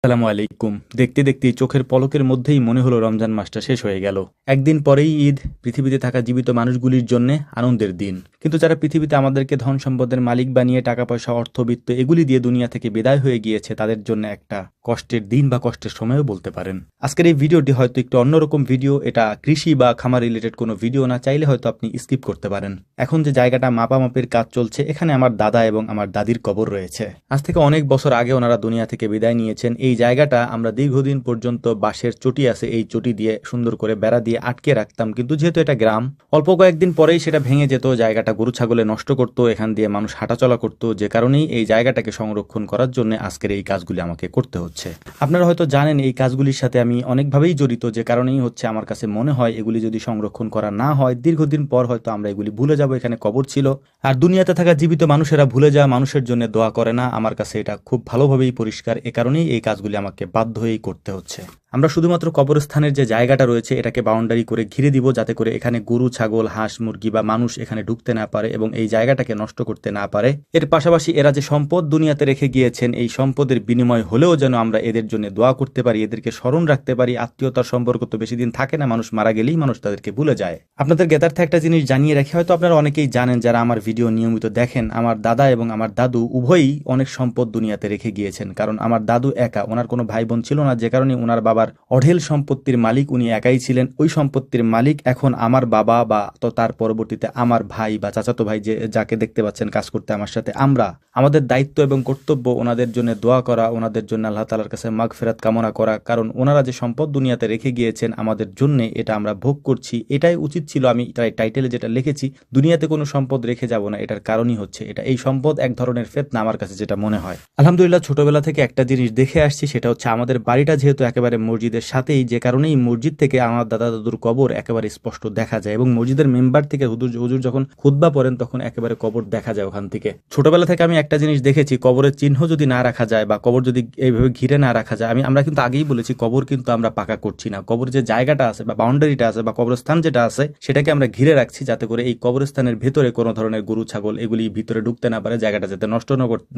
আসসালামু আলাইকুম। দেখতে দেখতে চোখের পলকের মধ্যেই মনে হলো রমজান মাসটা শেষ হয়ে গেল। একদিন পরেই ঈদ। পৃথিবীতে থাকা জীবিত মানুষগুলির জন্য আনন্দের দিন। কিন্তু যারা পৃথিবীতে আমাদেরকে ধন সম্পদের মালিক বানিয়ে টাকা পয়সা অর্থবিত্ত এগুলি দিয়ে দুনিয়া থেকে বিদায় হয়ে গিয়েছে, তাদের জন্য একটা কষ্টের দিন বা কষ্টের সময়ও বলতে পারেন। আজকের এই ভিডিওটি হয়তো একটু অন্যরকম ভিডিও, এটা কৃষি বা খামার রিলেটেড কোনো ভিডিও না, চাইলে হয়তো আপনি স্কিপ করতে পারেন। এখন যে জায়গাটা মাপামাপির কাজ চলছে, এখানে আমার দাদা এবং আমার দাদির কবর রয়েছে। আজ থেকে অনেক বছর আগে ওনারা দুনিয়া থেকে বিদায় নিয়েছেন। এই জায়গাটা আমরা দীর্ঘদিন পর্যন্ত বাঁশের চটি আছে, এই চটি দিয়ে সুন্দর করে বেড়া দিয়ে আটকে রাখতাম, কিন্তু যেহেতু এটা গ্রাম, অল্প কয়েকদিন পরেই সেটা ভেঙে যেত। জায়গাটা গরু ছাগলে নষ্ট করত, এখান দিয়ে মানুষ হাঁটাচলা করত, যে কারণেই এই জায়গাটাকে সংরক্ষণ করার জন্য আজকের এই কাজগুলি আমাকে করতে হচ্ছে। আপনারা হয়তো জানেন এই কাজগুলির সাথে আমি অনেকভাবেই জড়িত, যে কারণেই হচ্ছে আমার কাছে মনে হয় এগুলি যদি সংরক্ষণ করা না হয় দীর্ঘদিন পর হয়তো আমরা এগুলি ভুলে যাব। এখানে কবর ছিল, আর দুনিয়াতে থাকা জীবিত মানুষেরা ভুলে যাওয়া মানুষের জন্য দোয়া করে না। আমার কাছে এটা খুব ভালোভাবেই পরিষ্কার, এ কারণেই এই কাজগুলি আমাকে বাধ্য হয়েই করতে হচ্ছে। আমরা শুধুমাত্র কবরস্থানের যে জায়গাটা রয়েছে এটাকে বাউন্ডারি করে ঘিরে দিব, যাতে করে এখানে গরু ছাগল হাঁস মুরগি বা মানুষ এখানে ঢুকতে না পারে এবং এই জায়গাটাকে নষ্ট করতে না পারে। এর পাশাপাশি এরা যে সম্পদ দুনিয়াতে রেখে গিয়েছেন, এই সম্পদের বিনিময় হলেও যেন আমরা এদের জন্য দোয়া করতে পারি, এদেরকে স্মরণ রাখতে পারি। আত্মীয়তার সম্পর্ক তো বেশি দিন থাকে না, মানুষ মারা গেলেই মানুষ তাদেরকে ভুলে যায়। আপনাদের জ্ঞাতার্থে একটা জিনিস জানিয়ে রাখি, হয়তো আপনারা অনেকেই জানেন যারা আমার ভিডিও নিয়মিত দেখেন, আমার দাদা এবং আমার দাদু উভয়ই অনেক সম্পদ দুনিয়াতে রেখে গিয়েছেন। কারণ আমার দাদু একা, ওনার কোনো ভাই বোন ছিল না, যে কারণে ওনার বাবার অঢেল সম্পত্তির মালিক উনি একাই ছিলেন। ওই সম্পত্তির মালিক এখন আমার বাবা বা তো তার পরবর্তীতে আমার ভাই বা চাচাতো ভাই, যে যাকে দেখতে পাচ্ছেন কাজ করতে আমার সাথে, আমরা আমাদের দায়িত্ব এবং কর্তব্য ওনাদের জন্য দোয়া করা, ওনাদের জন্য আল্লাহ তাআলার কাছে মাগফিরাত কামনা করা। কারণ ওনারা যে সম্পদ দুনিয়াতে রেখে গিয়েছেন আমাদের জন্য, এটা আমরা ভোগ করছি। এটাই উচিত ছিল। আমি টাইটেলে যেটা লিখেছি, দুনিয়াতে কোনো সম্পদ রেখে যাব না, এটার কারণই হচ্ছে এটা। এই সম্পদ এক ধরনের ফিতনা আমার কাছে যেটা মনে হয়। আলহামদুলিল্লাহ, ছোটবেলা থেকে একটা জিনিস দেখে আসছি, সেটা হচ্ছে আমাদের বাড়িটা যেহেতু একেবারে মসজিদের সাথেই, যে কারণেই মসজিদ থেকে আমার দাদা দাদুর কবর একেবারে স্পষ্ট দেখা যায় এবং মসজিদের মেম্বার থেকে হুজুর যখন খুতবা পড়েন তখন একেবারে কবর দেখা যায় ওখান থেকে। ছোটবেলা থেকে আমি একটা জিনিস দেখেছি, কবরের চিহ্ন যদি না রাখা যায় বা কবর যদি এইভাবে ঘিরে না রাখা যায়, আমরা কিন্তু আগেই বলেছি কবর কিন্তু আমরা পাকা করছি না। কবর যে জায়গাটা আছে বা বাউন্ডারিটা আছে বা কবরস্থান যেটা আছে সেটাকে আমরা ঘিরে রাখছি, যাতে করে এই কবরস্থানের ভেতরে কোনো ধরনের গরু ছাগল এগুলি ভিতরে ঢুকতে না পারে, জায়গাটা যাতে নষ্ট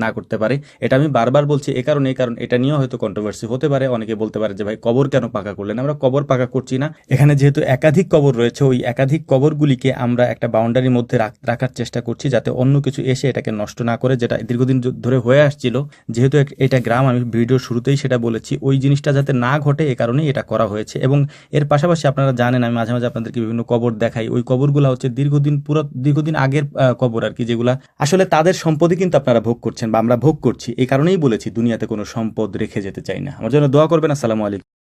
না করতে পারে। এটা আমি বারবার বলছি কারণ এটা নিয়েও হয়তো কন্ট্রোভার্সি হতে পারে। অনেকে বলতে পারে যে ভাই কবর কেন পাকা করলেন? আমরা কবর পাকা করছি না, এখানে যেহেতু একাধিক কবর রয়েছে, ওই একাধিক কবরগুলিকে আমরা একটা বাউন্ডারির মধ্যে রাখার চেষ্টা করছি, যাতে অন্য কিছু এসে এটাকে নষ্ট না করে, যেটা দীর্ঘদিন ধরে হয়ে আসছিল। যেহেতু এটা গ্রাম, আমি ভিডিওর শুরুতেই সেটা বলেছি, ওই জিনিসটা যাতে না ঘটে এ কারণেই এটা করা হয়েছে। এবং এর পাশাপাশি আপনারা জানেন আমি মাঝে মাঝে আপনাদেরকে বিভিন্ন কবর দেখাই, ওই কবরগুলো হচ্ছে দীর্ঘদিন আগের কবর আর কি, যেগুলা আসলে তাদের সম্পদই কিন্তু আপনারা ভোগ করছেন বা আমরা ভোগ করছি। এই কারণেই বলেছি দুনিয়াতে কোনো সম্পদ রেখে যেতে চাই না। আমার জন্য দোয়া করবেন। আসসালামু আলাইকুম।